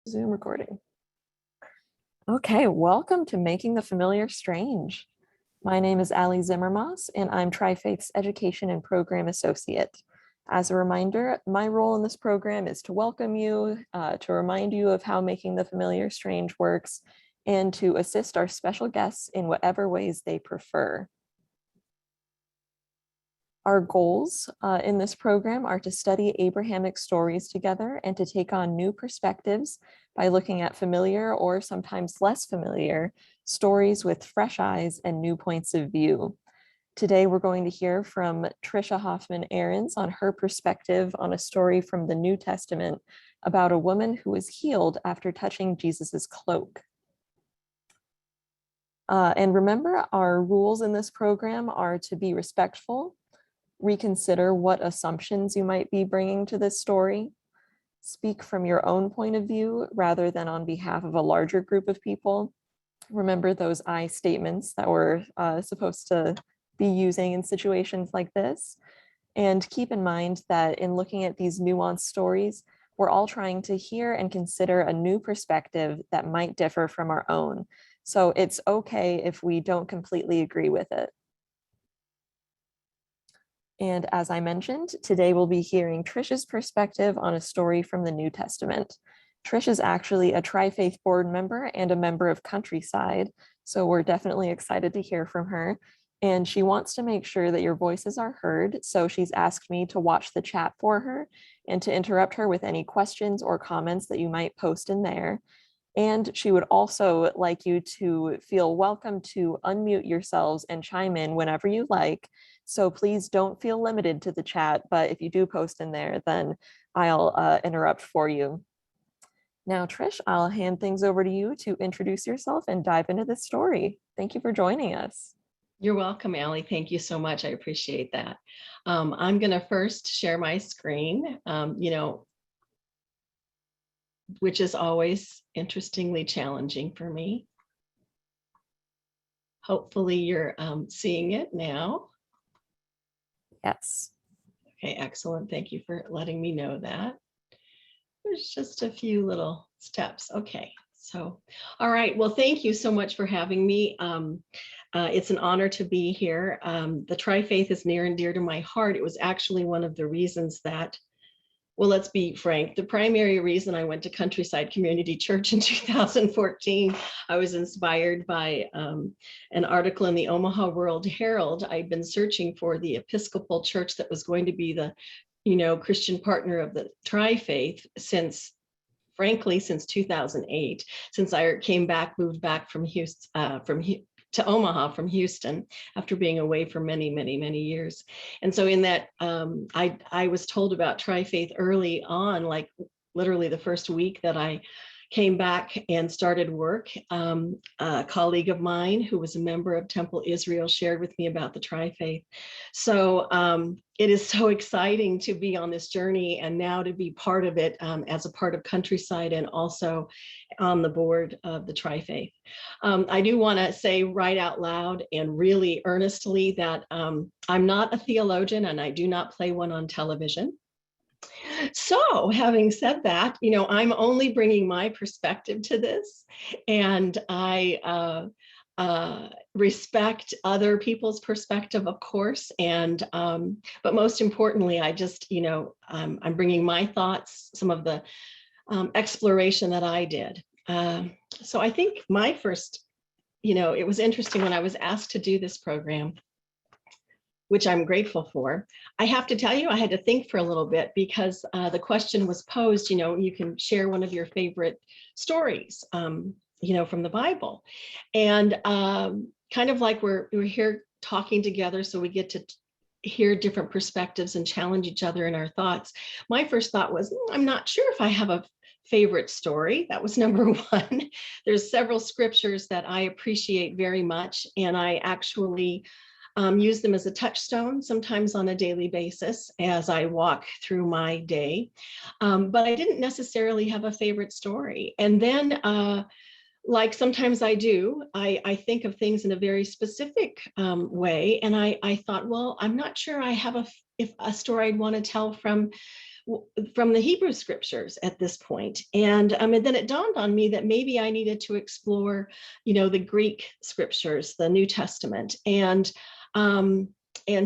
Zoom recording. Okay, welcome to Making the Familiar Strange. My name is Ali ZimmerMas, and I'm Tri-Faith's Education and Program Associate. As a reminder, my role in this program is to welcome you, to remind you of how Making the Familiar Strange works, and to assist our special guests in whatever ways they prefer. Our goals in this program are to study Abrahamic stories together and to take on new perspectives by looking at familiar or sometimes less familiar stories with fresh eyes and new points of view. Today, we're going to hear from Trisha Hoffman-Ahrens on her perspective on a story from the New Testament about a woman who was healed after touching Jesus's cloak. And remember, our rules in this program are to be respectful, reconsider what assumptions you might be bringing to this story, speak from your own point of view rather than on behalf of a larger group of people. Remember those I statements that we're supposed to be using in situations like this. And keep in mind that in looking at these nuanced stories, we're all trying to hear and consider a new perspective that might differ from our own. So it's okay if we don't completely agree with it. And as I mentioned, today we'll be hearing Trisha's perspective on a story from the New Testament. Trish is actually a Tri-Faith board member and a member of Countryside, so we're definitely excited to hear from her. And she wants to make sure that your voices are heard, so she's asked me to watch the chat for her and to interrupt her with any questions or comments that you might post in there. And she would also like you to feel welcome to unmute yourselves and chime in whenever you like. So please don't feel limited to the chat, but if you do post in there, then I'll interrupt for you. Now, Trish, I'll hand things over to you to introduce yourself and dive into this story. Thank you for joining us. You're welcome, Ali. Thank you so much. I appreciate that. I'm going to first share my screen, which is always interestingly challenging for me. Hopefully you're seeing it now. Yes. Okay, excellent. Thank you for letting me know that. There's just a few little steps. Okay, so, all right. Well, thank you so much for having me. It's an honor to be here. The Tri-Faith is near and dear to my heart. It was actually one of the reasons that, well, let's be frank, the primary reason I went to Countryside Community Church in 2014, I was inspired by an article in the Omaha World Herald. I'd been searching for the Episcopal church that was going to be the, Christian partner of the Tri-Faith since 2008, since I moved back from Houston, to Omaha from Houston after being away for many, many, many years. And so in that, I was told about Tri-Faith early on, like literally the first week that I came back and started work. A colleague of mine who was a member of Temple Israel shared with me about the Tri-Faith. So it is so exciting to be on this journey and now to be part of it as a part of Countryside and also on the board of the Tri-Faith. I do want to say right out loud and really earnestly that I'm not a theologian and I do not play one on television. So having said that, I'm only bringing my perspective to this, and I respect other people's perspective, of course, and but most importantly, I just, I'm bringing my thoughts, some of the exploration that I did. So I think my first, it was interesting when I was asked to do this program, which I'm grateful for. I have to tell you, I had to think for a little bit because the question was posed, you can share one of your favorite stories, from the Bible. And kind of like we're here talking together, so we get to hear different perspectives and challenge each other in our thoughts. My first thought was, I'm not sure if I have a favorite story. That was number one. There's several scriptures that I appreciate very much, and I actually use them as a touchstone sometimes on a daily basis as I walk through my day. But I didn't necessarily have a favorite story. And then like sometimes I do, I think of things in a very specific way. And I thought, well, I'm not sure I have a story I'd want to tell from from the Hebrew scriptures at this point. And then it dawned on me that maybe I needed to explore, the Greek scriptures, the New Testament. And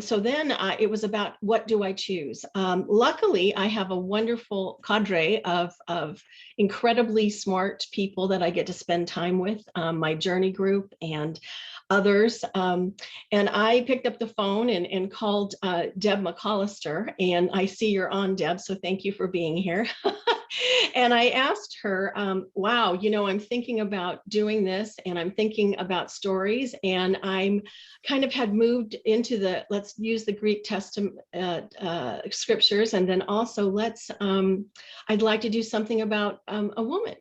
so then it was about, what do I choose? Luckily, I have a wonderful cadre of incredibly smart people that I get to spend time with, my journey group and others. And I picked up the phone and called Deb McAllister, and I see you're on, Deb, so thank you for being here. And I asked her, wow, I'm thinking about doing this, and I'm thinking about stories, and I'm kind of had moved into let's use the Greek Testament scriptures, and then also I'd like to do something about a woman.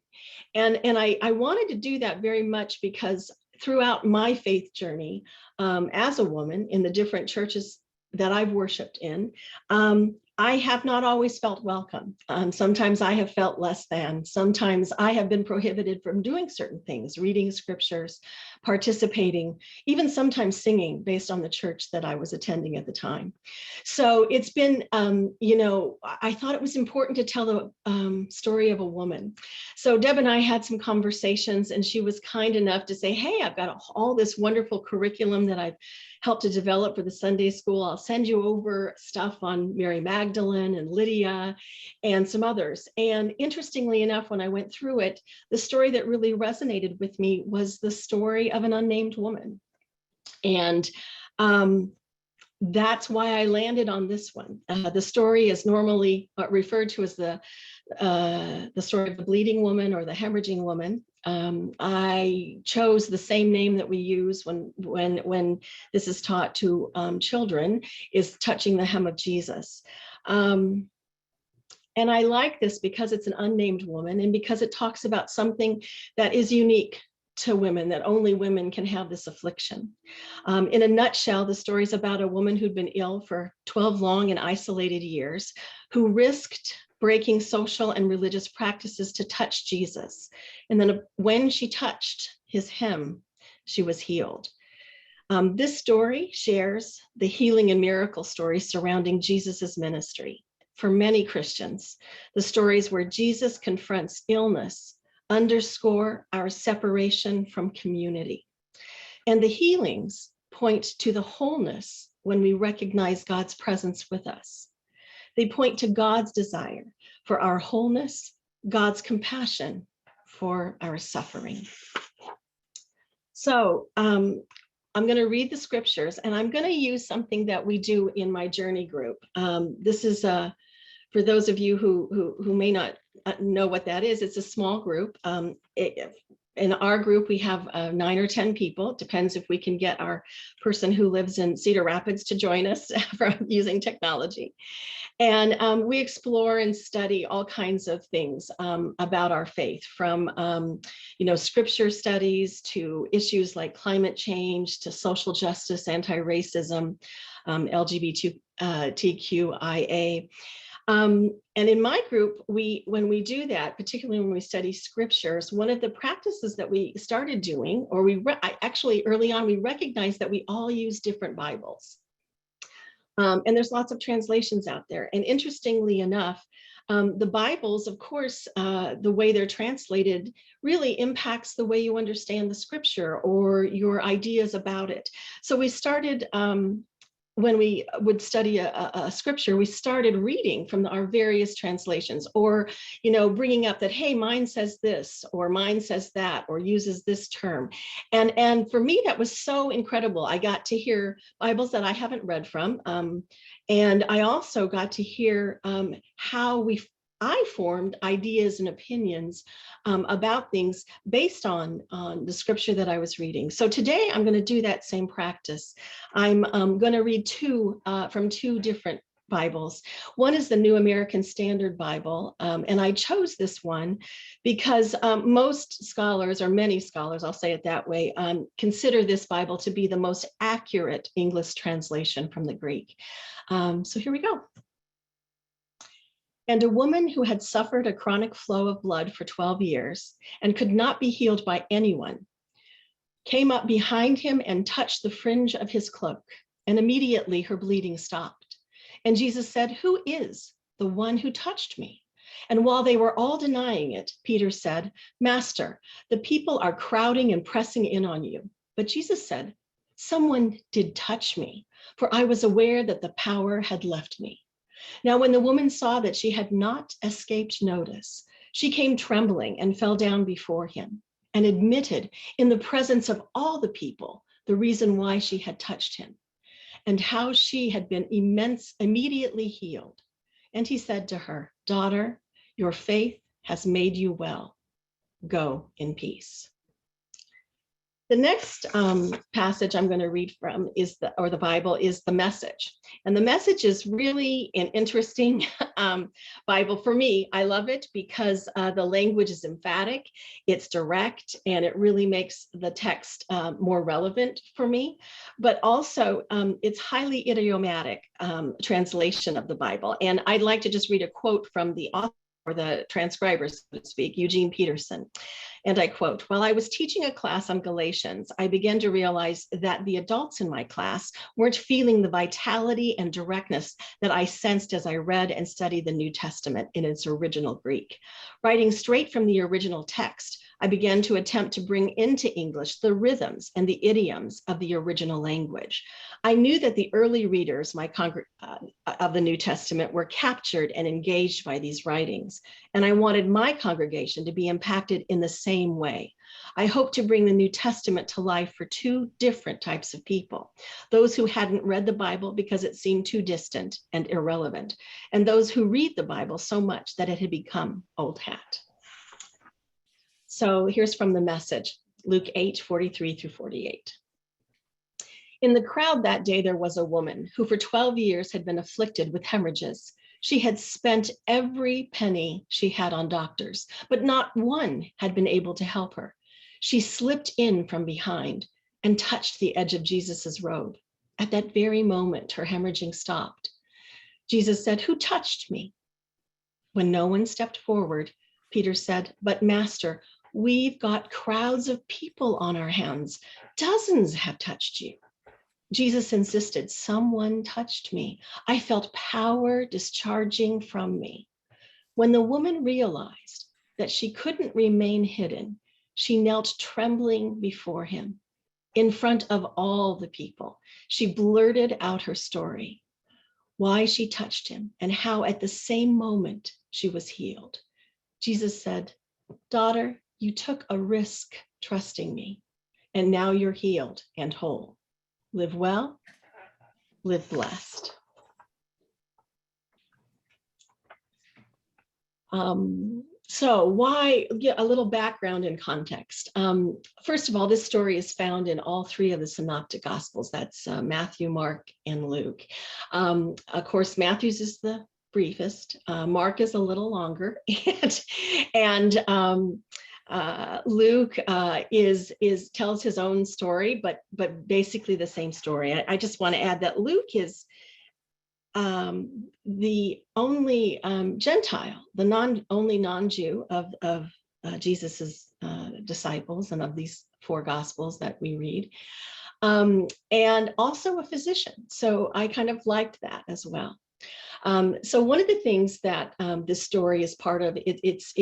And I wanted to do that very much because throughout my faith journey as a woman in the different churches that I've worshiped in, I have not always felt welcome. Sometimes I have felt less than. Sometimes I have been prohibited from doing certain things, reading scriptures, participating, even sometimes singing based on the church that I was attending at the time. So it's been, I thought it was important to tell the story of a woman. So Deb and I had some conversations, and she was kind enough to say, hey, I've got all this wonderful curriculum that I've helped to develop for the Sunday school. I'll send you over stuff on Mary Magdalene and Lydia and some others. And interestingly enough, when I went through it, the story that really resonated with me was the story of an unnamed woman. And that's why I landed on this one. The story is normally referred to as the story of the bleeding woman or the hemorrhaging woman. I chose the same name that we use when this is taught to children, is touching the hem of Jesus. And I like this because it's an unnamed woman, and because it talks about something that is unique to women, that only women can have this affliction. In a nutshell, the story is about a woman who'd been ill for 12 long and isolated years, who risked breaking social and religious practices to touch Jesus. And then when she touched his hem, she was healed. This story shares the healing and miracle stories surrounding Jesus's ministry. For many Christians, the stories where Jesus confronts illness underscore our separation from community. And the healings point to the wholeness when we recognize God's presence with us. They point to God's desire for our wholeness, God's compassion for our suffering. So I'm going to read the scriptures, and I'm going to use something that we do in my journey group. This is for those of you who may not know what that is. It's a small group. In our group, we have 9 or 10 people. It depends if we can get our person who lives in Cedar Rapids to join us from using technology. And we explore and study all kinds of things about our faith, from scripture studies to issues like climate change, to social justice, anti-racism, LGBTQIA. And in my group, when we do that, particularly when we study scriptures, one of the practices that we started doing, or actually early on, we recognized that we all use different Bibles. And there's lots of translations out there. And interestingly enough, the Bibles, of course, the way they're translated really impacts the way you understand the scripture or your ideas about it. So we started, when we would study a scripture, we started reading from our various translations, or, bringing up that, hey, mine says this, or mine says that, or uses this term. And for me, that was so incredible. I got to hear Bibles that I haven't read from. And I also got to hear how I formed ideas and opinions about things based on the scripture that I was reading. So today I'm going to do that same practice. I'm going to read from two different Bibles. One is the New American Standard Bible, and I chose this one because most scholars, or many scholars, I'll say it that way, consider this Bible to be the most accurate English translation from the Greek. So here we go. And a woman who had suffered a chronic flow of blood for 12 years and could not be healed by anyone came up behind him and touched the fringe of his cloak, and immediately her bleeding stopped. And Jesus said, "Who is the one who touched me. And while they were all denying it, Peter said, Master, the people are crowding and pressing in on you. But Jesus said, someone did touch me, for I was aware that the power had left me. Now, when the woman saw that she had not escaped notice, she came trembling and fell down before him and admitted in the presence of all the people the reason why she had touched him and how she had been immediately healed. And he said to her, Daughter, your faith has made you well. Go in peace. The next passage I'm going to read from the Bible is the Message. And the Message is really an interesting Bible for me. I love it because the language is emphatic, it's direct, and it really makes the text more relevant for me. But also, it's highly idiomatic translation of the Bible. And I'd like to just read a quote from the author, or the transcriber, so to speak, Eugene Peterson. And I quote, while I was teaching a class on Galatians, I began to realize that the adults in my class weren't feeling the vitality and directness that I sensed as I read and studied the New Testament in its original Greek. Writing straight from the original text, I began to attempt to bring into English the rhythms and the idioms of the original language. I knew that the early readers of the New Testament were captured and engaged by these writings, and I wanted my congregation to be impacted in the same way. I hoped to bring the New Testament to life for two different types of people: those who hadn't read the Bible because it seemed too distant and irrelevant, and those who read the Bible so much that it had become old hat. So here's from the Message, Luke 8:43 through 48. In the crowd that day, there was a woman who for 12 years had been afflicted with hemorrhages. She had spent every penny she had on doctors, but not one had been able to help her. She slipped in from behind and touched the edge of Jesus's robe. At that very moment, her hemorrhaging stopped. Jesus said, "Who touched me?" When no one stepped forward, Peter said, "But Master, we've got crowds of people on our hands. Dozens have touched you." Jesus insisted, "Someone touched me. I felt power discharging from me." When the woman realized that she couldn't remain hidden, she knelt trembling before him. In front of all the people, she blurted out her story, why she touched him, and how at the same moment she was healed. Jesus said, "Daughter, you took a risk trusting me, and now you're healed and whole. Live well, live blessed." So why, a little background and context. First of all, this story is found in all three of the synoptic gospels. That's Matthew, Mark, and Luke. Of course, Matthew's is the briefest. Mark is a little longer, and Luke tells his own story, but basically the same story. I just want to add that Luke is the only Gentile, the only non-Jew of Jesus's disciples and of these four gospels that we read, and also a physician. So I kind of liked that as well. So one of the things that this story is part of, it's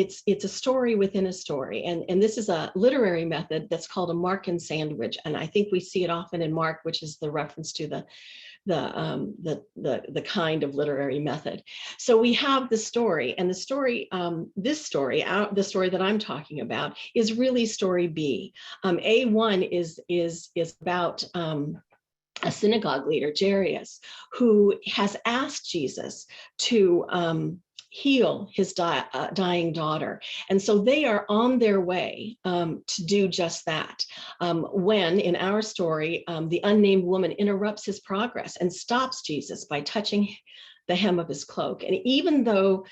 a story within a story, and this is a literary method that's called a Markan sandwich, and I think we see it often in Mark, which is the reference to the kind of literary method. So we have the story, and the story, the story that I'm talking about is really story B. A1 is about a synagogue leader, Jairus, who has asked Jesus to heal his dying daughter. And so they are on their way to do just that. When, in our story, the unnamed woman interrupts his progress and stops Jesus by touching the hem of his cloak. And even though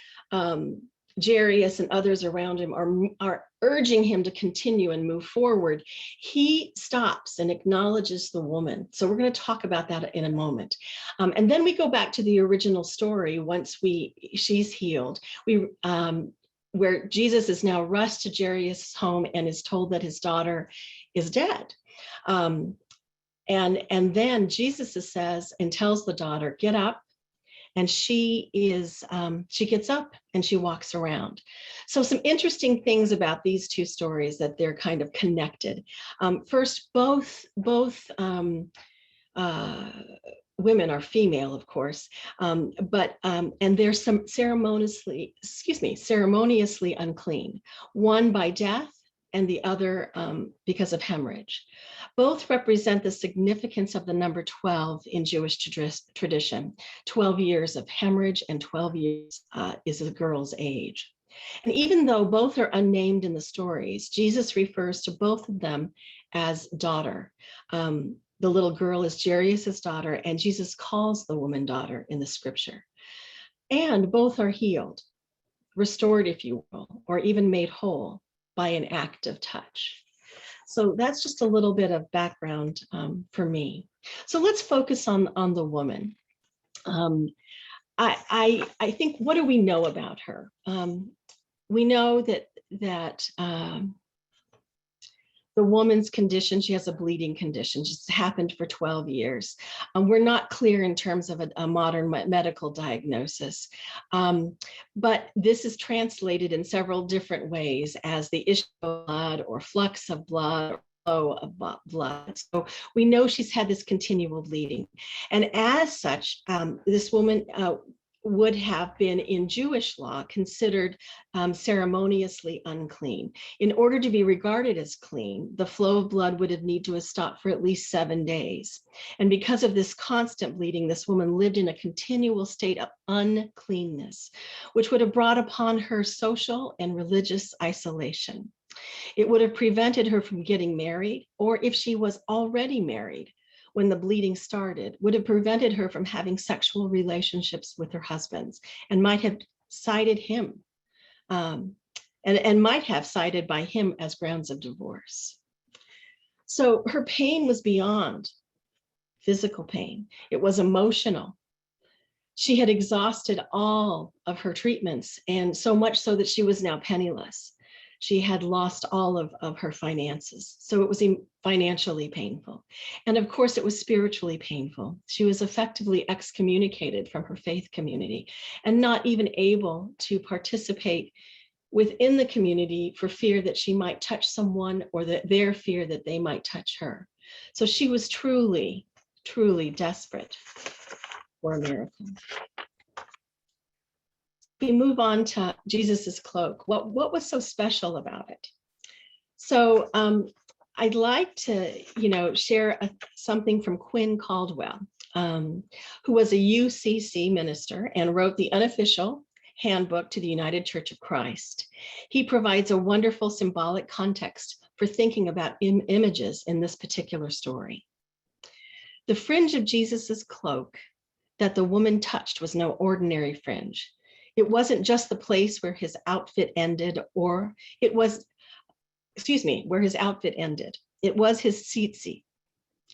Jairus and others around him are urging him to continue and move forward, he stops and acknowledges the woman. So we're going to talk about that in a moment. And then we go back to the original story once she's healed, where Jesus is now rushed to Jairus' home and is told that his daughter is dead. And then Jesus says and tells the daughter, "Get up And she gets up and she walks around. So some interesting things about these two stories, that they're kind of connected. First, both women are female, of course, and they're ceremoniously unclean, one by death and the other because of hemorrhage. Both represent the significance of the number 12 in Jewish tradition. 12 years of hemorrhage and 12 years is a girl's age. And even though both are unnamed in the stories, Jesus refers to both of them as daughter. The little girl is Jairus' daughter, and Jesus calls the woman daughter in the scripture. And both are healed, restored, if you will, or even made whole by an act of touch. So that's just a little bit of background for me. So let's focus on the woman. I think, what do we know about her? We know that the woman's condition, she has a bleeding condition, just happened for 12 years. We're not clear in terms of a modern medical diagnosis, but this is translated in several different ways as the issue of blood or flux of blood or flow of blood. So we know she's had this continual bleeding. And as such, this woman would have been in Jewish law considered ceremoniously unclean. In order to be regarded as clean, the flow of blood would have need to have stopped for at least 7 days. And because of this constant bleeding, this woman lived in a continual state of uncleanness, which would have brought upon her social and religious isolation. It would have prevented her from getting married, or if she was already married, when the bleeding started, would have prevented her from having sexual relationships with her husbands, and might have cited him, and might have cited by him as grounds of divorce. So her pain was beyond physical pain. It was emotional. She had exhausted all of her treatments, and so much so that she was now penniless. She had lost all of her finances. So it was financially painful. And of course, it was spiritually painful. She was effectively excommunicated from her faith community and not even able to participate within the community for fear that she might touch someone, or their fear that they might touch her. So she was truly, truly desperate for a miracle. We move on to Jesus's cloak. What was so special about it? So I'd like to, share something from Quinn Caldwell, who was a UCC minister and wrote the unofficial handbook to the United Church of Christ. He provides a wonderful symbolic context for thinking about images in this particular story. The fringe of Jesus's cloak that the woman touched was no ordinary fringe. It wasn't just the place where his outfit ended, where his outfit ended. It was his tzitzit,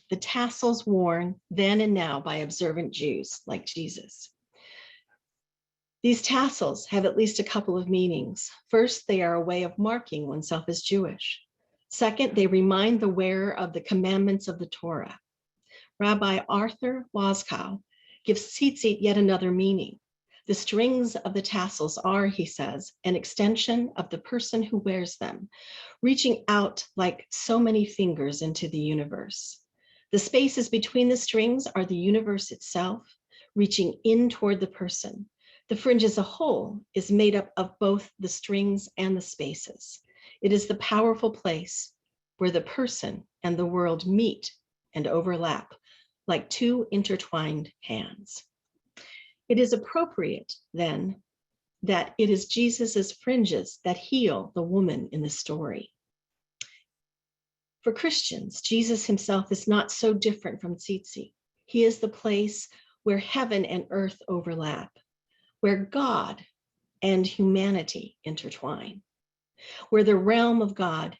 the tassels worn then and now by observant Jews like Jesus. These tassels have at least a couple of meanings. First, they are a way of marking oneself as Jewish. Second, they remind the wearer of the commandments of the Torah. Rabbi Arthur Waskow gives tzitzit yet another meaning. The strings of the tassels are, he says, an extension of the person who wears them, reaching out like so many fingers into the universe. The spaces between the strings are the universe itself, reaching in toward the person. The fringe as a whole is made up of both the strings and the spaces. It is the powerful place where the person and the world meet and overlap like two intertwined hands. It is appropriate, then, that it is Jesus's fringes that heal the woman in the story. For Christians, Jesus himself is not so different from tzitzit. He is the place where heaven and earth overlap, where God and humanity intertwine, where the realm of God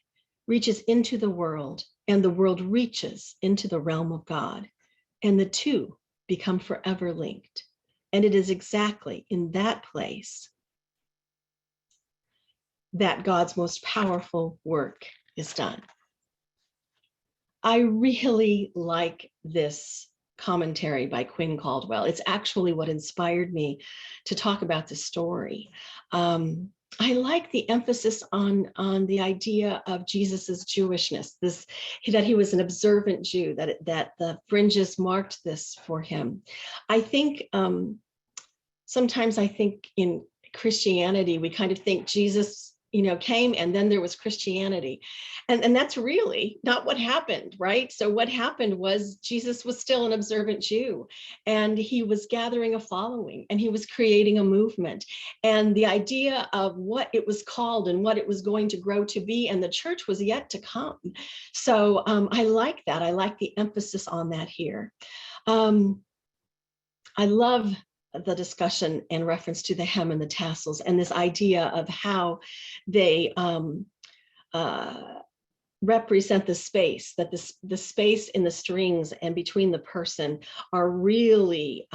reaches into the world and the world reaches into the realm of God, and the two become forever linked. And it is exactly in that place that God's most powerful work is done. I really like this commentary by Quinn Caldwell. It's actually what inspired me to talk about this story. I like the emphasis on the idea of Jesus's Jewishness, that he was an observant Jew, that the fringes marked this for him. I think sometimes I think in Christianity, we kind of think Jesus, came and then there was Christianity. And that's really not what happened, right? So what happened was Jesus was still an observant Jew, and he was gathering a following, and he was creating a movement. And the idea of what it was called and what it was going to grow to be, and the church was yet to come. So I like that. I like the emphasis on that here. I love the discussion in reference to the hem and the tassels, and this idea of how they represent the space, that the space in the strings and between the person are really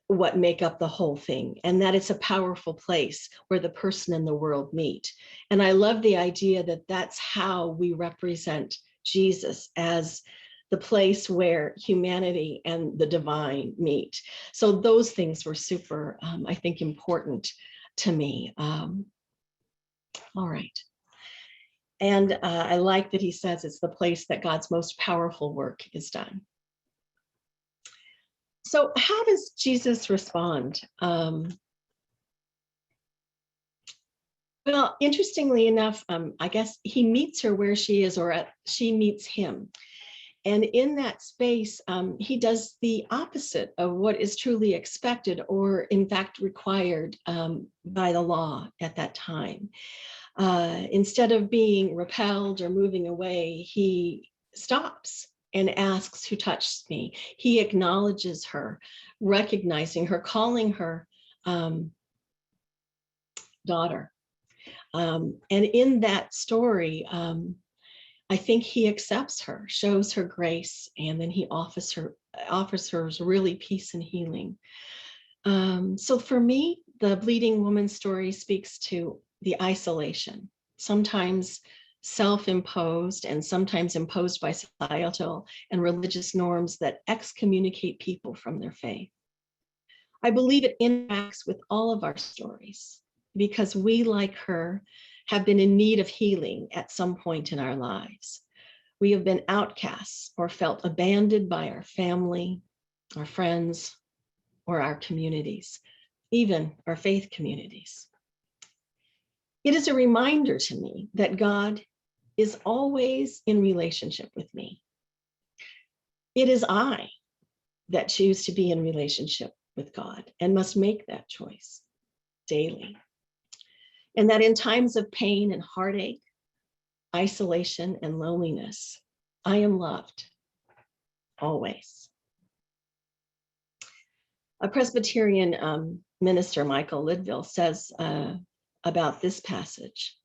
what make up the whole thing, and that it's a powerful place where the person and the world meet. And I love the idea that that's how we represent Jesus, as the place where humanity and the divine meet. So those things were super, I think, important to me. All right. And I like that he says it's the place that God's most powerful work is done. So how does Jesus respond? Well, interestingly enough, I guess he meets her where she is, or she meets him. And in that space, he does the opposite of what is truly expected, or in fact required by the law at that time. Instead of being repelled or moving away, he stops and asks, "Who touched me?" He acknowledges her, recognizing her, calling her daughter. And in that story, I think he accepts her, shows her grace, and then he offers her really peace and healing. So for me, the bleeding woman story speaks to the isolation, sometimes self-imposed and sometimes imposed by societal and religious norms that excommunicate people from their faith. I believe it interacts with all of our stories, because we, like her, have been in need of healing at some point in our lives. We have been outcasts or felt abandoned by our family, our friends, or our communities, even our faith communities. It is a reminder to me that God is always in relationship with me. It is I that choose to be in relationship with God and must make that choice daily. And that in times of pain and heartache, isolation and loneliness, I am loved always. A Presbyterian minister, Michael Lidville, says about this passage,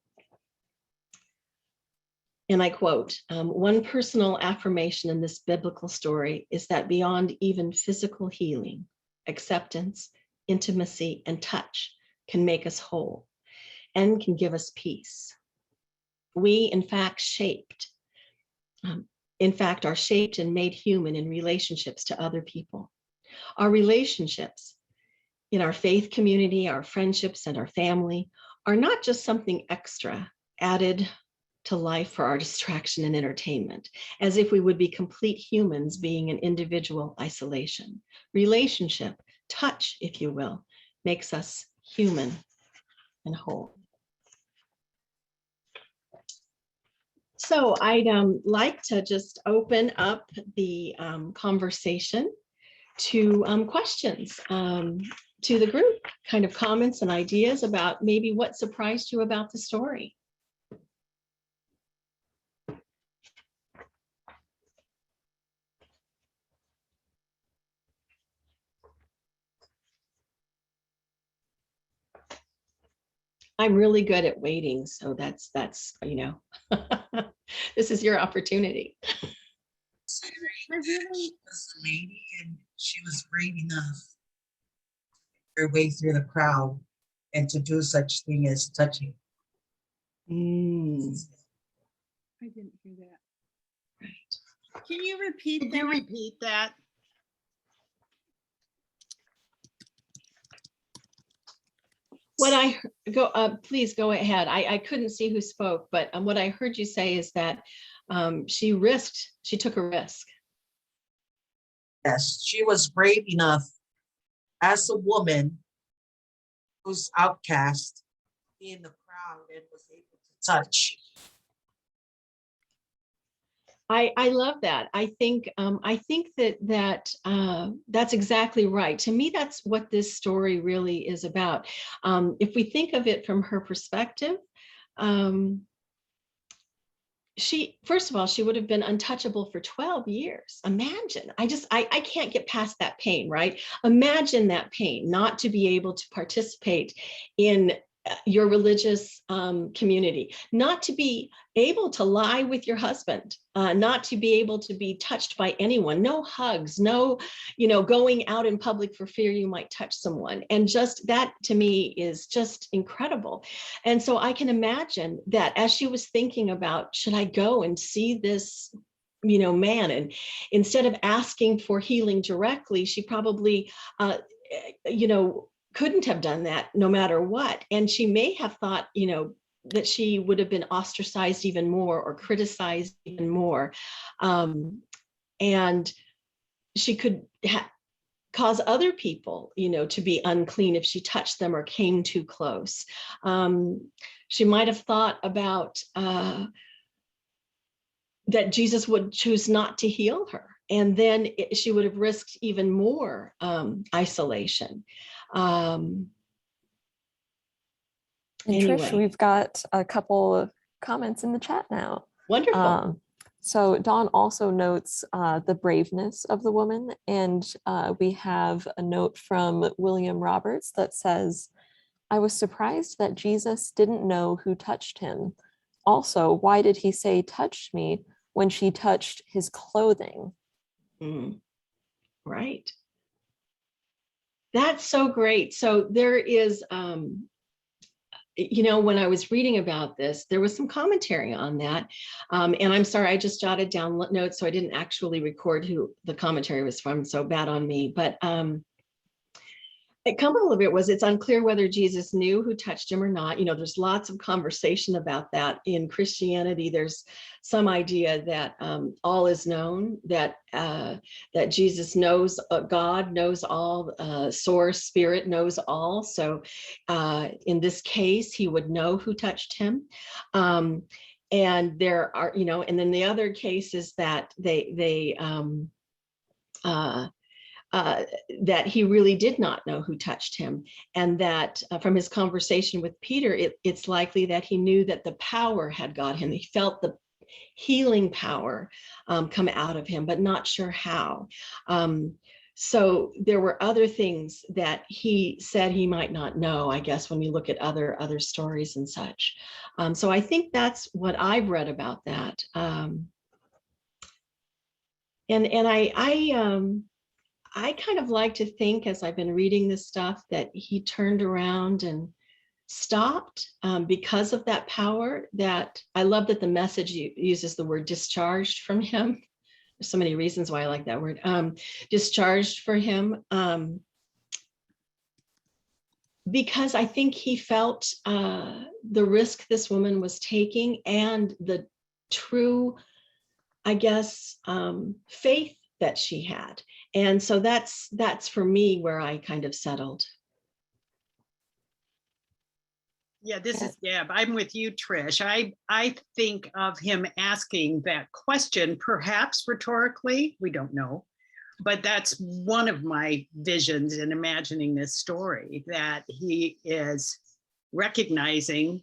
and I quote, "One personal affirmation in this biblical story is that beyond even physical healing, acceptance, intimacy, and touch can make us whole and can give us peace. We, in fact, are shaped and made human in relationships to other people. Our relationships in our faith community, our friendships, and our family are not just something extra added to life for our distraction and entertainment, as if we would be complete humans being in individual isolation. Relationship, touch, if you will, makes us human and whole." So I'd like to just open up the conversation to questions to the group, kind of comments and ideas about maybe what surprised you about the story. I'm really good at waiting, so that's this is your opportunity. She was a lady, and she was brave enough her way through the crowd and to do such thing as touching. I didn't hear that. Right. Can you repeat that? I go, please go ahead. I couldn't see who spoke, but what I heard you say is that she took a risk. Yes, she was brave enough as a woman who's outcast in the crowd and was able to touch. I love that. I think that's exactly right. To me, that's what this story really is about. If we think of it from her perspective, first of all, she would have been untouchable for 12 years. Imagine, I can't get past that pain, right? Imagine that pain, not to be able to participate in your religious community, not to be able to lie with your husband, not to be able to be touched by anyone, no hugs, no, going out in public for fear you might touch someone. And just that to me is just incredible. And so I can imagine that as she was thinking about, should I go and see this man, and instead of asking for healing directly, she probably couldn't have done that no matter what. And she may have thought, that she would have been ostracized even more or criticized even more. And she could cause other people, to be unclean if she touched them or came too close. She might have thought about that Jesus would choose not to heal her. And then she would have risked even more isolation. Trish, Anyway, we've got a couple of comments in the chat now. wonderful. So Dawn also notes the braveness of the woman, and we have a note from William Roberts that says, I was surprised that Jesus didn't know who touched him. Also, why did he say touched me when she touched his clothing? Right. That's so great. So there is, when I was reading about this, there was some commentary on that. And I'm sorry, I just jotted down notes, so I didn't actually record who the commentary was from, so bad on me. But a couple of it was, it's unclear whether Jesus knew who touched him or not. There's lots of conversation about that. In Christianity, there's some idea that all is known, that Jesus knows, God knows all, source, spirit knows all. So in this case, he would know who touched him. And there are, and then the other case is that that he really did not know who touched him, and that from his conversation with Peter, it's likely that he knew that the power had got him. He felt the healing power come out of him, but not sure how. So there were other things that he said he might not know, I guess, when you look at other stories and such. So I think that's what I've read about that. I kind of like to think, as I've been reading this stuff, that he turned around and stopped because of that power. That I love that the message uses the word discharged from him. There's so many reasons why I like that word. Discharged for him. Because I think he felt the risk this woman was taking and the true, I guess, faith that she had. And so that's for me where I kind of settled. Yeah, this is Deb. I'm with you, Trish. I think of him asking that question, perhaps rhetorically, we don't know, but that's one of my visions in imagining this story, that he is recognizing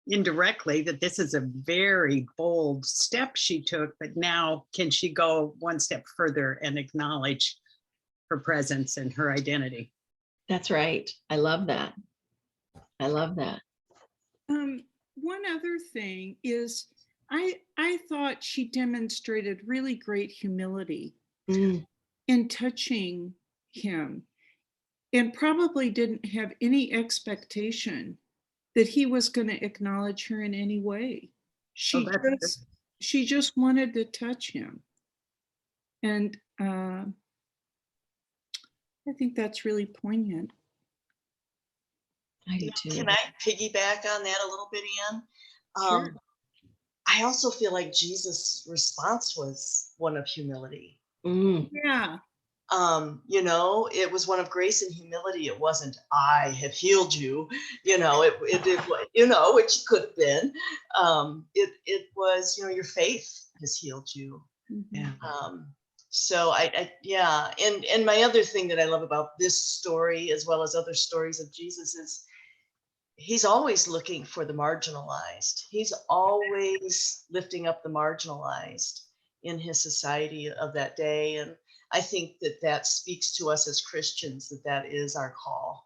indirectly that this is a very bold step she took, but now can she go one step further and acknowledge her presence and her identity? That's right. I love that. I love that. One other thing is I thought she demonstrated really great humility in touching him, and probably didn't have any expectation that he was going to acknowledge her in any way. She just wanted to touch him. And I think that's really poignant. I do too. Can I piggyback on that a little bit, Anne? Sure. I also feel like Jesus' response was one of humility. Yeah. You know, it was one of grace and humility. It wasn't, I have healed you, you know, it you know, which could have been. It was, you know, your faith has healed you. So yeah. And my other thing that I love about this story, as well as other stories of Jesus, is he's always looking for the marginalized. He's always lifting up the marginalized in his society of that day. And I think that that speaks to us as Christians, that that is our call.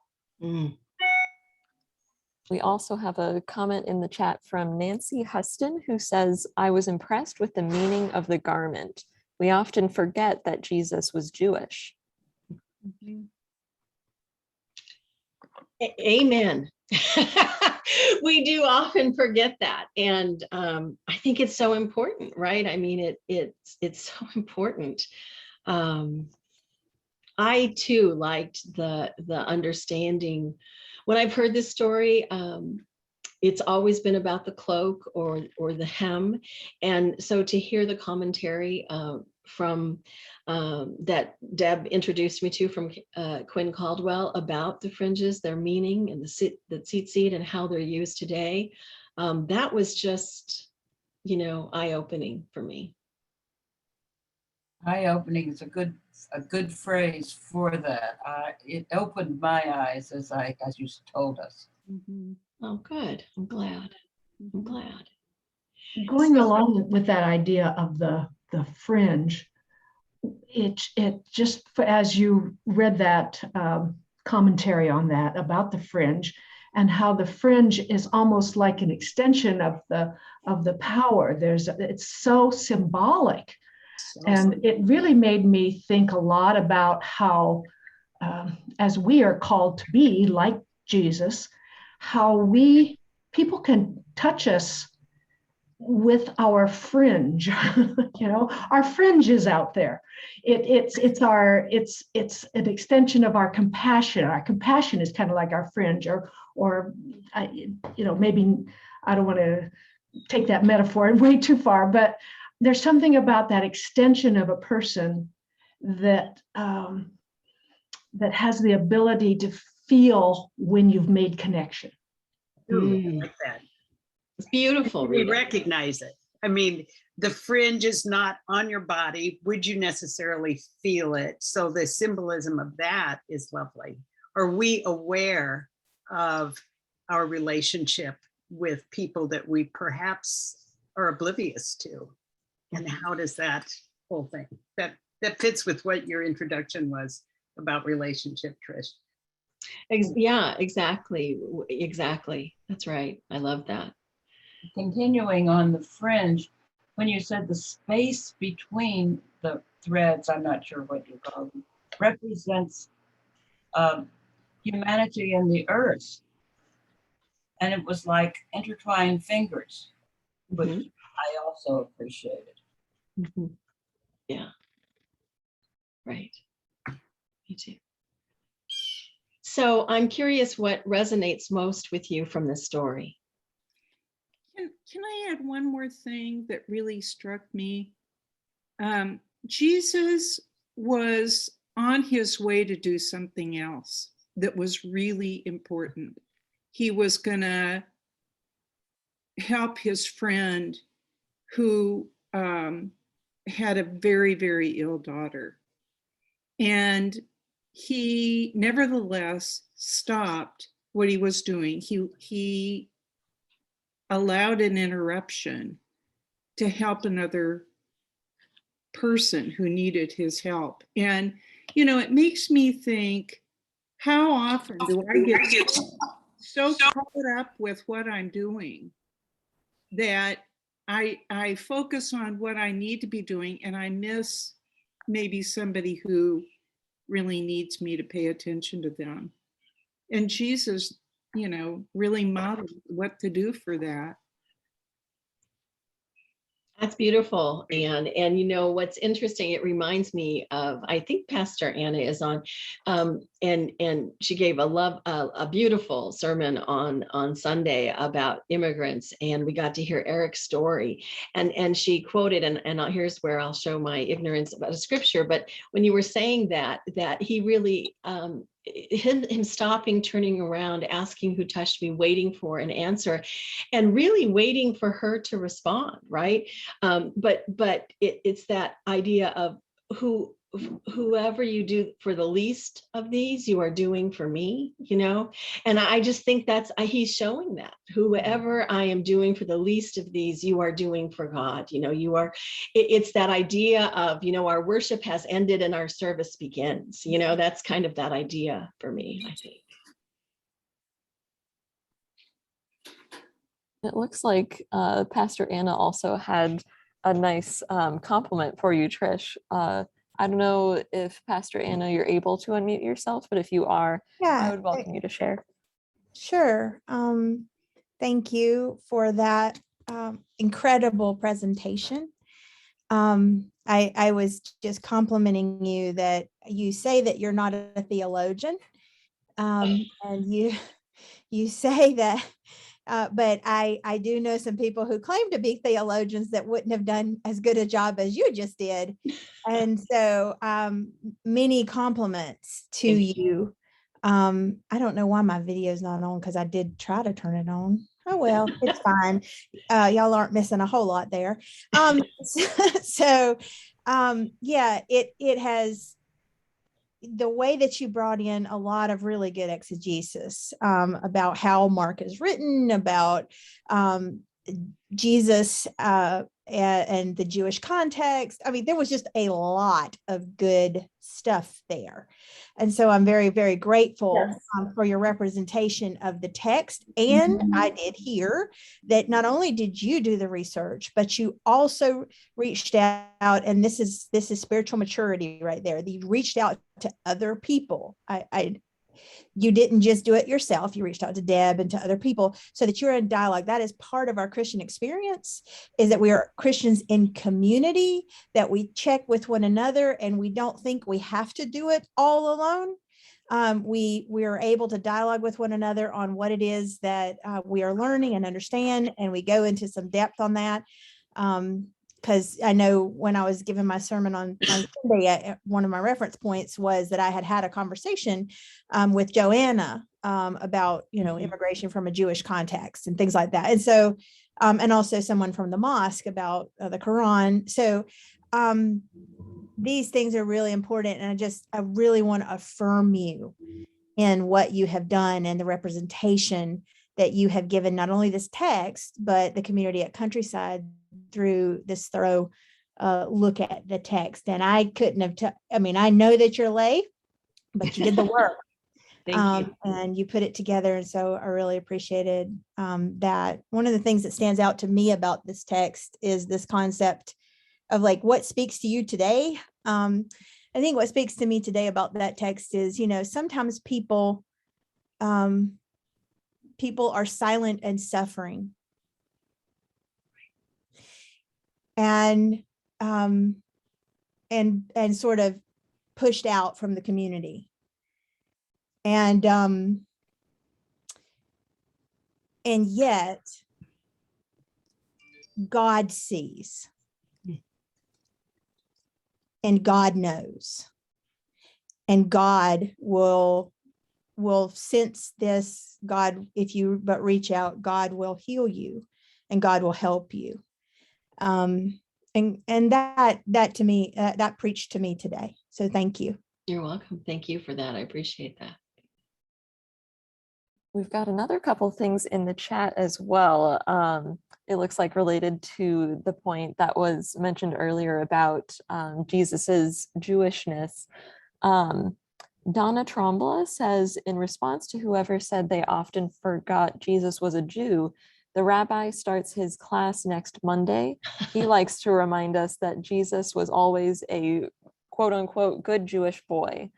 We also have a comment in the chat from Nancy Huston, who says, I was impressed with the meaning of the garment. We often forget that Jesus was Jewish. Amen. We do often forget that. And I think it's so important, right? I mean, it's so important. I too liked the understanding. When I've heard this story, it's always been about the cloak or the hem. And so to hear the commentary from that Deb introduced me to from Quinn Caldwell about the fringes, their meaning, and the tzitzit and how they're used today, that was just, you know, eye-opening for me. Eye-opening is a good phrase for that. It opened my eyes as you told us. Oh, good. I'm glad. I'm glad. Going along with that idea of the fringe, it just, as you read that commentary on that about the fringe, and how the fringe is almost like an extension of the power. It's so symbolic. And it really made me think a lot about how, as we are called to be like Jesus, how people can touch us with our fringe. You know, our fringe is out there. It's an extension of our compassion. Our compassion is kind of like our fringe, or you know, maybe I don't want to take that metaphor way too far, but there's something about that extension of a person that that has the ability to feel when you've made connection. Ooh, like that. It's beautiful. We recognize it. I mean, the fringe is not on your body. Would you necessarily feel it? So the symbolism of that is lovely. Are we aware of our relationship with people that we perhaps are oblivious to? And how does that whole thing, that fits with what your introduction was about relationship, Trish? Yeah, exactly. That's right. I love that. Continuing on the fringe, when you said the space between the threads, I'm not sure what you call them, represents humanity and the earth. And it was like intertwined fingers, which I also appreciated. Yeah. Right. Me too. So I'm curious what resonates most with you from this story. Can I add one more thing that really struck me? Jesus was on his way to do something else that was really important. He was going to help his friend who had a very, very ill daughter. And he nevertheless stopped what he was doing. He allowed an interruption to help another person who needed his help. And, you know, it makes me think, how often do I get so caught up with what I'm doing that I focus on what I need to be doing and I miss maybe somebody who really needs me to pay attention to them. And Jesus, you know, really modeled what to do for that. That's beautiful. And you know, what's interesting, it reminds me of, I think Pastor Anna is on, and she gave a beautiful sermon on Sunday about immigrants, and we got to hear Eric's story. And she quoted, and here's where I'll show my ignorance about a scripture, but when you were saying that he really, him stopping, turning around, asking who touched me, waiting for an answer, and really waiting for her to respond, right? But it's that idea of whoever you do for the least of these, you are doing for me, you know? And I just think he's showing that whoever I am doing for the least of these, you are doing for God. You know, it's that idea of, you know, our worship has ended and our service begins. You know, that's kind of that idea for me, I think. It looks like Pastor Anna also had a nice compliment for you, Trish. I don't know if Pastor Anna, you're able to unmute yourself, but if you are, I would welcome you to share. Sure. Thank you for that incredible presentation. I was just complimenting you that you say that you're not a theologian, and you say that, but I do know some people who claim to be theologians that wouldn't have done as good a job as you just did. And so many compliments to you. I don't know why my video is not on, because I did try to turn it on. Oh, well, it's fine. Y'all aren't missing a whole lot there. Yeah, it has, the way that you brought in a lot of really good exegesis about how Mark is written, about Jesus and the Jewish context. I mean, there was just a lot of good stuff there. And so I'm very, very grateful for your representation of the text. And I did hear that not only did you do the research, but you also reached out, and this is spiritual maturity right there. You reached out to other people. You didn't just do it yourself. You reached out to Deb and to other people so that you're in dialogue. That is part of our Christian experience, is that we are Christians in community, that we check with one another, and we don't think we have to do it all alone. We are able to dialogue with one another on what it is that we are learning and understand, and we go into some depth on that. Because I know when I was giving my sermon on Sunday, one of my reference points was that I had a conversation with Joanna about, you know, immigration from a Jewish context and things like that. And so, and also someone from the mosque about the Quran. So these things are really important. And I really want to affirm you in what you have done and the representation that you have given not only this text, but the community at Countryside through this thorough look at the text. And I couldn't have, I know that you're lay, but you did the work. Thank you. And you put it together. And so I really appreciated that. One of the things that stands out to me about this text is this concept of like, what speaks to you today? I think what speaks to me today about that text is, you know, sometimes people are silent and suffering. And sort of pushed out from the community. And yet God sees and God knows, and God will sense this. God, if you but reach out, God will heal you and God will help you. And that to me, that preached to me today. So thank you. You're welcome. Thank you for that. I appreciate that. We've got another couple things in the chat as well. It looks like related to the point that was mentioned earlier about Jesus's Jewishness. Donna Trombola says, in response to whoever said they often forgot Jesus was a Jew, the rabbi starts his class next Monday. He likes to remind us that Jesus was always a quote unquote good Jewish boy,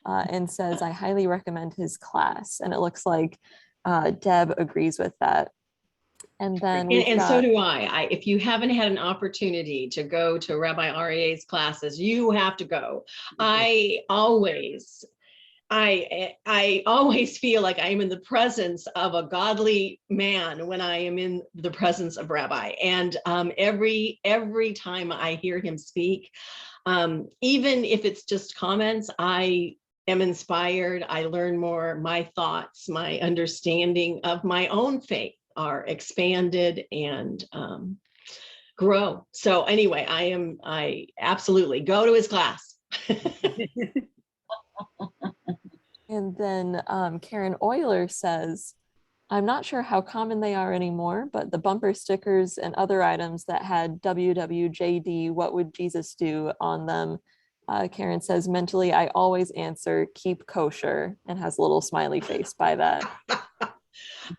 and says, I highly recommend his class. And it looks like Deb agrees with that. And then And, we've and got, so do I. If you haven't had an opportunity to go to Rabbi Aryeh's classes, you have to go. I always feel like I am in the presence of a godly man when I am in the presence of Rabbi. And every time I hear him speak, even if it's just comments, I am inspired. I learn more. My thoughts, my understanding of my own faith are expanded and grow. So anyway, I absolutely go to his class. and then Karen Euler says, I'm not sure how common they are anymore, but the bumper stickers and other items that had WWJD, what would Jesus do on them? Karen says, mentally, I always answer, keep kosher, and has a little smiley face by that.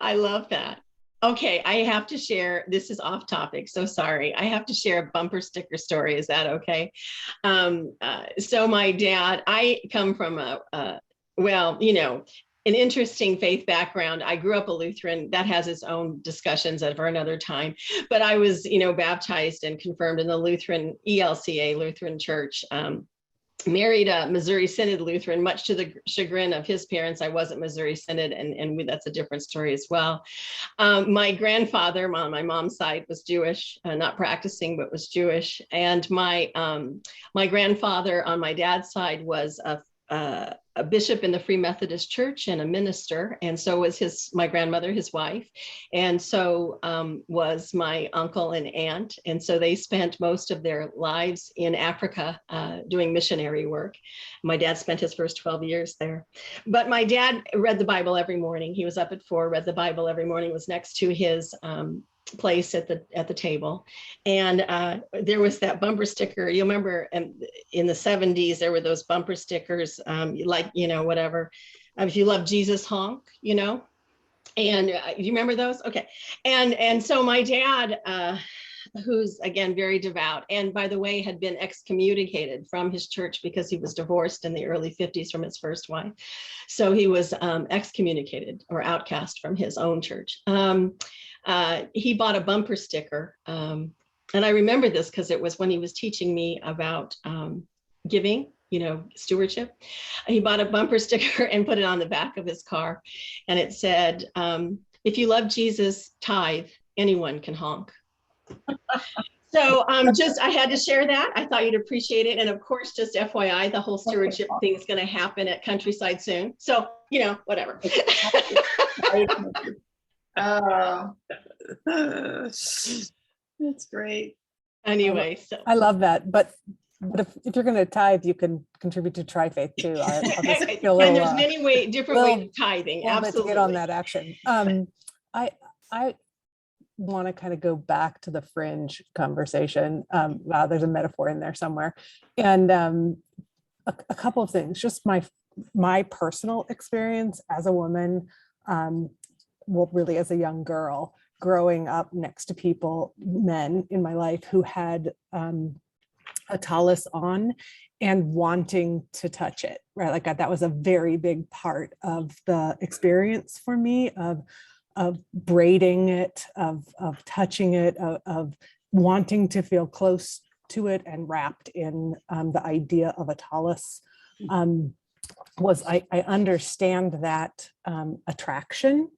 I love that. Okay, I have to share, this is off topic, so sorry. I have to share a bumper sticker story. Is that okay? So my dad, I come from well, you know, an interesting faith background. I grew up a Lutheran. That has its own discussions for another time. But I was, you know, baptized and confirmed in the Lutheran ELCA, Lutheran Church. Married a Missouri Synod Lutheran, much to the chagrin of his parents. I wasn't Missouri Synod, and that's a different story as well. My grandfather on my mom's side was Jewish, not practicing, but was Jewish. And my grandfather on my dad's side was a bishop in the Free Methodist Church and a minister. And so was my grandmother, his wife. And so was my uncle and aunt. And so they spent most of their lives in Africa doing missionary work. My dad spent his first 12 years there. But my dad read the Bible every morning. He was up at 4, read the Bible every morning, was next to his place at the table. And there was that bumper sticker. You remember in the 70s, there were those bumper stickers, like, you know, whatever. If you love Jesus, honk, you know. And you remember those? Okay. And so my dad, who's again very devout, and by the way, had been excommunicated from his church because he was divorced in the early 50s from his first wife. So he was excommunicated or outcast from his own church. He bought a bumper sticker. And I remember this because it was when he was teaching me about giving, you know, stewardship. He bought a bumper sticker and put it on the back of his car. And it said, if you love Jesus, tithe, anyone can honk. So I had to share that. I thought you'd appreciate it. And of course, just FYI, the whole stewardship thing is going to happen at Countryside soon. So, you know, whatever. That's great. Anyway, so I love that. But if you're going to tithe, you can contribute to Tri-Faith too. I'll just feel a little, and there's different ways of tithing. Absolutely. To get on that action. I want to kind of go back to the fringe conversation. Wow, there's a metaphor in there somewhere. And a couple of things, just my personal experience as a woman, well, really as a young girl, growing up next to men in my life who had a tallis on and wanting to touch it, right? Like that was a very big part of the experience for me of braiding it, of touching it, of wanting to feel close to it and wrapped in the idea of a tallis. I understand that attraction,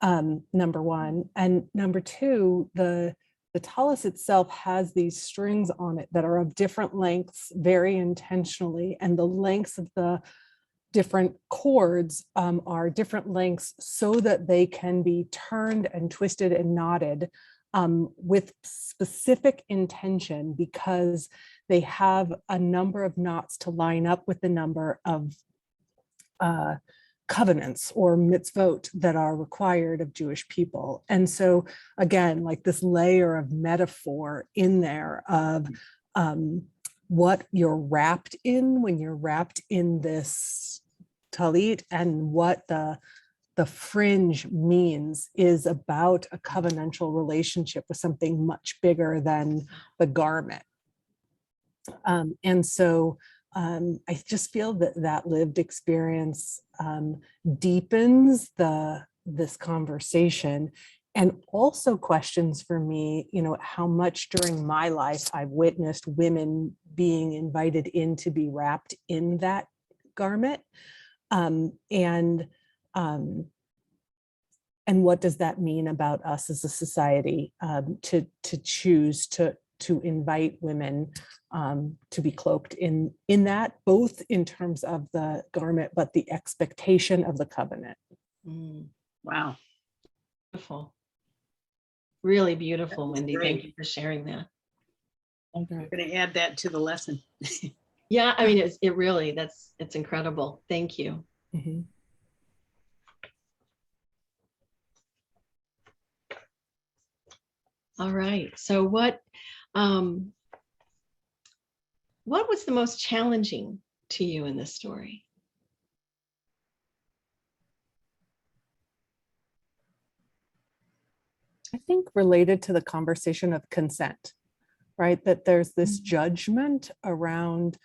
number one. And number two, the tallis itself has these strings on it that are of different lengths, very intentionally, and the lengths of the different cords are different lengths so that they can be turned and twisted and knotted with specific intention, because they have a number of knots to line up with the number of covenants or mitzvot that are required of Jewish people. And so again, like this layer of metaphor in there of what you're wrapped in when you're wrapped in this talit, and what the fringe means is about a covenantal relationship with something much bigger than the garment. And so I just feel that lived experience deepens this conversation. and also questions for me, how much during my life I've witnessed women being invited in to be wrapped in that garment. And what does that mean about us as a society, to choose to invite women to be cloaked in that, both in terms of the garment, but the expectation of the covenant. Wow. Beautiful. Really beautiful, That was Wendy. great. Thank you for sharing that. I'm going to add that to the lesson. Yeah, I mean, it really, it's incredible. Thank you. Mm-hmm. All right. So what was the most challenging to you in this story? I think related to the conversation of consent, right? That there's this judgment around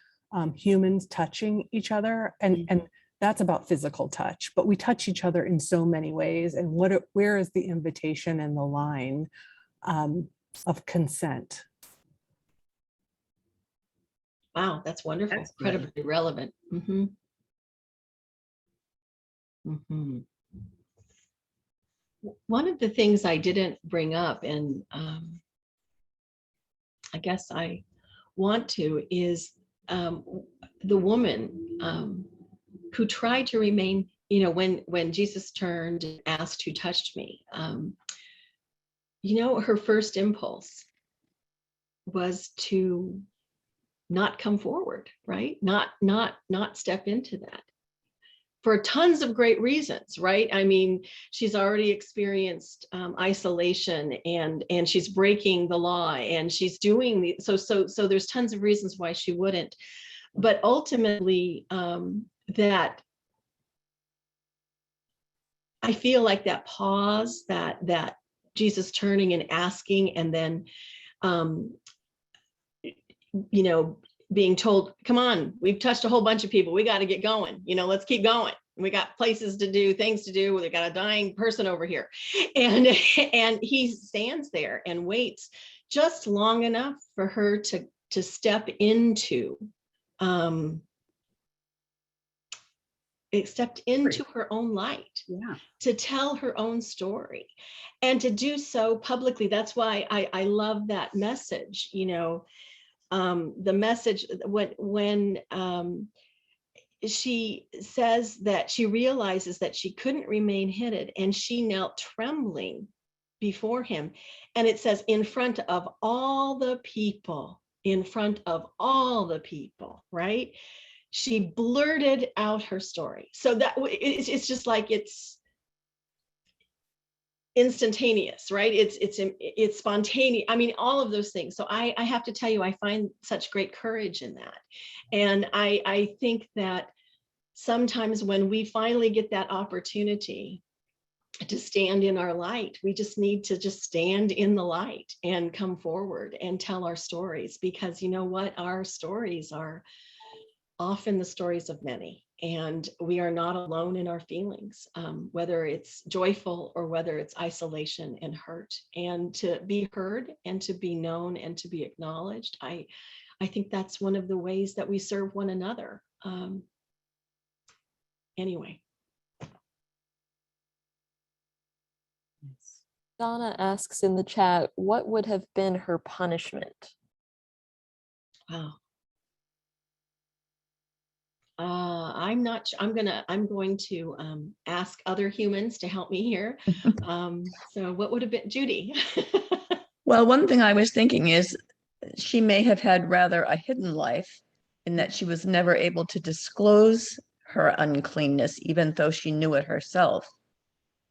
humans touching each other, and that's about physical touch, but we touch each other in so many ways. And where is the invitation and the line of consent? Wow, that's wonderful. That's good. Incredibly relevant. Mm-hmm. Mm-hmm. One of the things I didn't bring up, and I guess I want to, is the woman who tried to remain, when Jesus turned and asked who touched me, her first impulse was to not come forward, right? Not step into that, for tons of great reasons, right? I mean, she's already experienced isolation, and she's breaking the law, and she's doing so there's tons of reasons why she wouldn't. But ultimately, that I feel like that pause, that Jesus turning and asking, and then being told, come on, we've touched a whole bunch of people, we got to get going, let's keep going, we got places to do, things to do, we got a dying person over here, and he stands there and waits just long enough for her to step into her own light, to tell her own story, and to do so publicly. That's why I love that message, the message when she says that she realizes that she couldn't remain hidden, and she knelt trembling before him, and it says, in front of all the people, right? She blurted out her story. So that it's just like, it's instantaneous, right? It's spontaneous. I mean, all of those things. So I have to tell you, I find such great courage in that. And I think that sometimes when we finally get that opportunity to stand in our light, we just need to just stand in the light and come forward and tell our stories, because you know what? Our stories are often the stories of many, and we are not alone in our feelings, whether it's joyful or whether it's isolation and hurt. And to be heard and to be known and to be acknowledged, I think that's one of the ways that we serve one another. Anyway. Donna asks in the chat, what would have been her punishment? Wow. I'm going to ask other humans to help me here. So what would have been, Judy? Well, one thing I was thinking is she may have had rather a hidden life, in that she was never able to disclose her uncleanness, even though she knew it herself.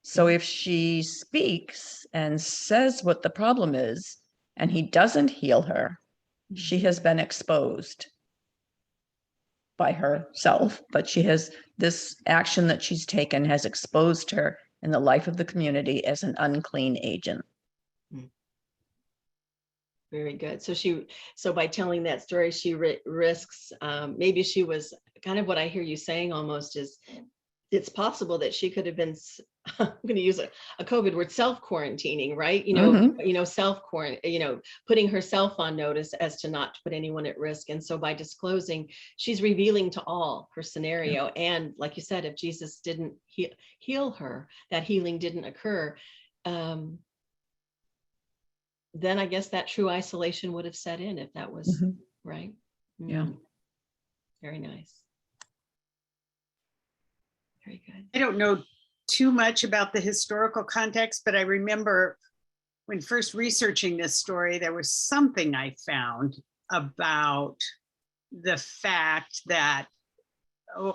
So if she speaks and says what the problem is, and he doesn't heal her, she has been exposed by herself, but she has, this action that she's taken has exposed her in the life of the community as an unclean agent. Very good. So by telling that story, she risks, maybe she was kind of, what I hear you saying almost is it's possible that she could have been, I'm going to use a COVID word, self-quarantining, right? Putting herself on notice as to not to put anyone at risk. And so by disclosing, she's revealing to all her scenario. And like you said, if Jesus didn't heal her, that healing didn't occur, then I guess that true isolation would have set in if that was right. Yeah. Very nice. Very good. I don't know too much about the historical context, but I remember when first researching this story, there was something I found about the fact that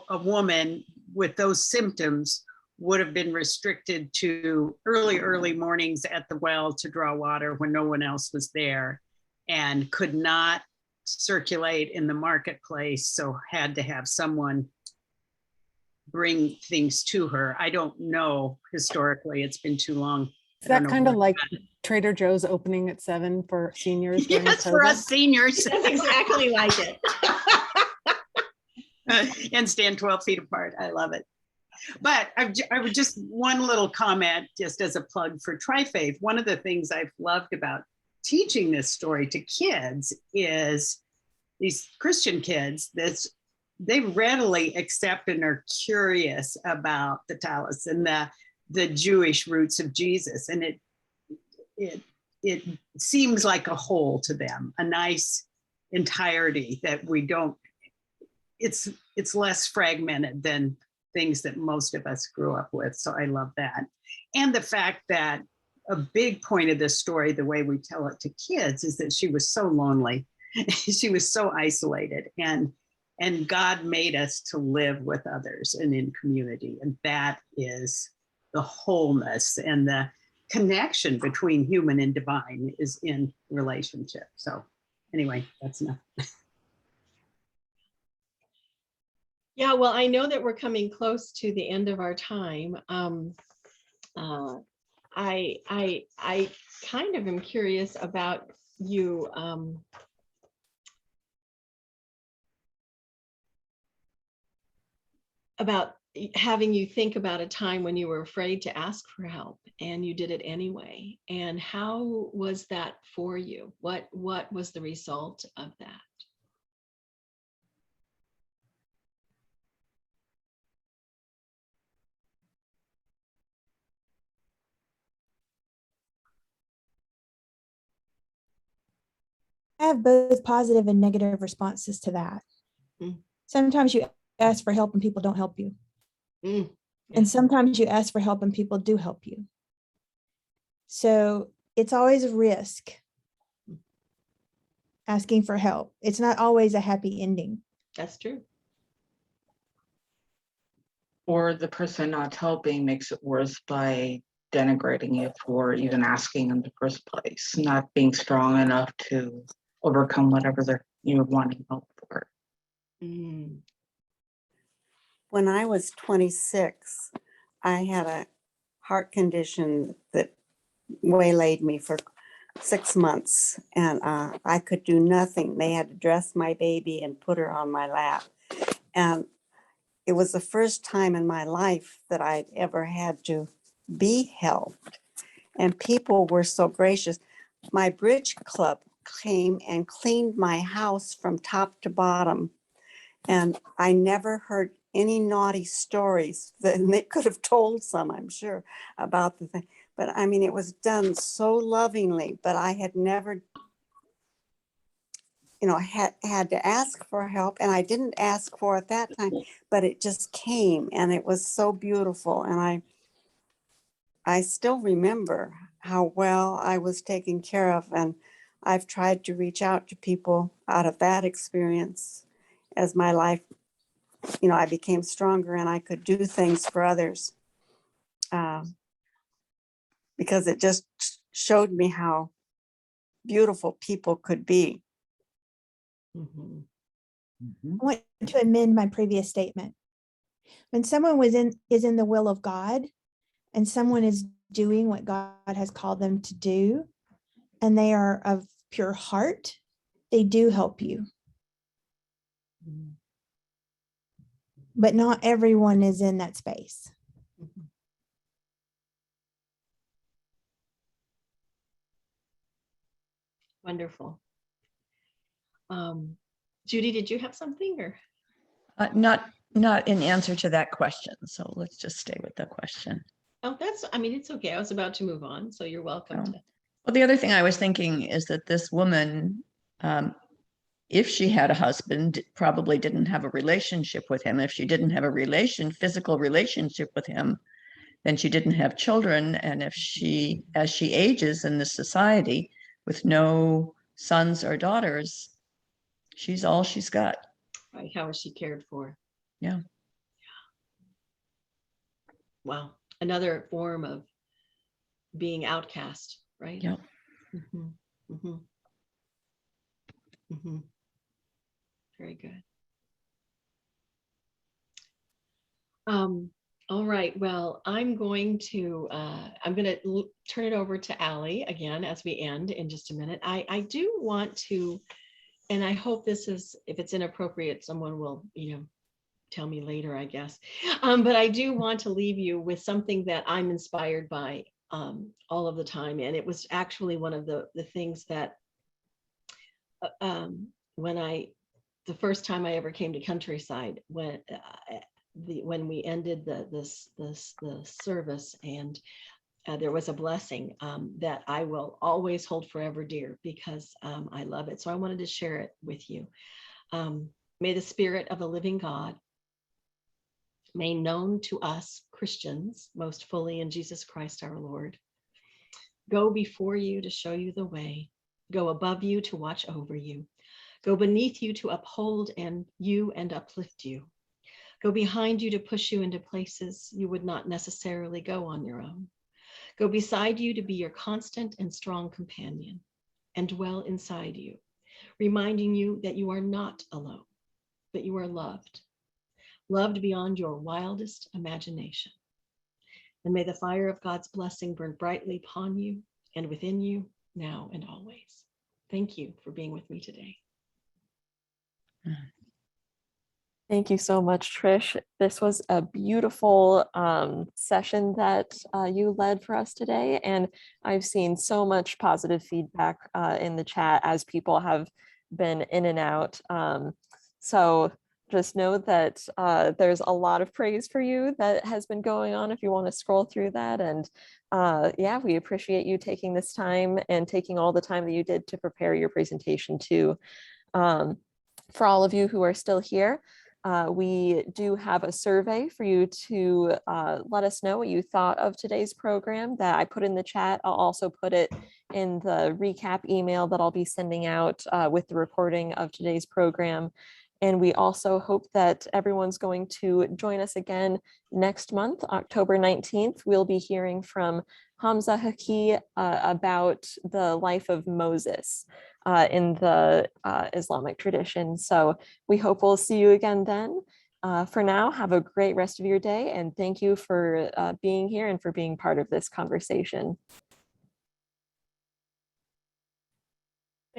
a woman with those symptoms would have been restricted to early mornings at the well to draw water when no one else was there, and could not circulate in the marketplace, so had to have someone bring things to her. I don't know historically, it's been too long. Is that kind of like Trader Joe's opening at 7 for seniors? Yes, for us seniors. That's exactly like it. And stand 12 feet apart. I love it. But I would just, one little comment, just as a plug for Tri-Faith. One of the things I've loved about teaching this story to kids is these Christian kids, they readily accept and are curious about the tallis and the Jewish roots of Jesus. And it seems like a whole to them, a nice entirety that we don't, it's less fragmented than things that most of us grew up with. So I love that. And the fact that a big point of this story, the way we tell it to kids, is that she was so lonely. She was so isolated, and God made us to live with others and in community. And that is the wholeness, and the connection between human and divine is in relationship. So anyway, that's enough. Yeah, well, I know that we're coming close to the end of our time. I kind of am curious about you. About having you think about a time when you were afraid to ask for help and you did it anyway. And how was that for you? What was the result of that? I have both positive and negative responses to that. Sometimes you ask for help and people don't help you. And sometimes you ask for help and people do help you. So it's always a risk asking for help. It's not always a happy ending. That's true. Or the person not helping makes it worse by denigrating you for even asking in the first place, not being strong enough to overcome whatever you're wanting help for. When I was 26, I had a heart condition that waylaid me for 6 months, and I could do nothing. They had to dress my baby and put her on my lap. And it was the first time in my life that I'd ever had to be helped. And people were so gracious. My bridge club came and cleaned my house from top to bottom. And I never heard any naughty stories. That they could have told some, I'm sure, about the thing. But I mean, it was done so lovingly, but I had never, had to ask for help. And I didn't ask for it that time, but it just came, and it was so beautiful. And I still remember how well I was taken care of. And I've tried to reach out to people out of that experience as my life, I became stronger and I could do things for others, because it just showed me how beautiful people could be. I want to amend my previous statement. When someone is in the will of God, and someone is doing what God has called them to do, and they are of pure heart, they do help you. but not everyone is in that space. Mhm. Wonderful. Judy, did you have something or? Not in answer to that question. So let's just stay with the question. Oh, I mean, it's okay. I was about to move on, so you're welcome Oh. to. Well, the other thing I was thinking is that this woman, if she had a husband, probably didn't have a relationship with him. If she didn't have a physical relationship with him, then she didn't have children. And if as she ages in this society with no sons or daughters, she's all she's got. Right, how is she cared for? Yeah. Wow, another form of being outcast, right? Yep. Mhm, mhm, mhm. Very good. All right, well, I'm going to turn it over to Allie again as we end in just a minute. I do want to, and I hope this is, if it's inappropriate, someone will, tell me later, I guess. But I do want to leave you with something that I'm inspired by all of the time. And it was actually one of the things that the first time I ever came to Countryside, when we ended the service, and there was a blessing that I will always hold forever dear, because I love it. So I wanted to share it with you. May the Spirit of the living God, made known to us Christians most fully in Jesus Christ our Lord, go before you to show you the way, go above you to watch over you, go beneath you to uphold you and uplift you, go behind you to push you into places you would not necessarily go on your own, go beside you to be your constant and strong companion, and dwell inside you, reminding you that you are not alone, but you are loved beyond your wildest imagination. And may the fire of God's blessing burn brightly upon you and within you now and always. Thank you for being with me today. Thank you so much, Trish. This was a beautiful session that you led for us today. And I've seen so much positive feedback in the chat as people have been in and out. So just know that there's a lot of praise for you that has been going on if you want to scroll through that. And yeah, we appreciate you taking this time and taking all the time that you did to prepare your presentation too. For all of you who are still here, we do have a survey for you to let us know what you thought of today's program that I put in the chat. I'll also put it in the recap email that I'll be sending out with the recording of today's program. And we also hope that everyone's going to join us again next month, October 19th. We'll be hearing from Hamza Haki about the life of Moses in the Islamic tradition. So we hope we'll see you again then. For now, have a great rest of your day, and thank you for being here and for being part of this conversation.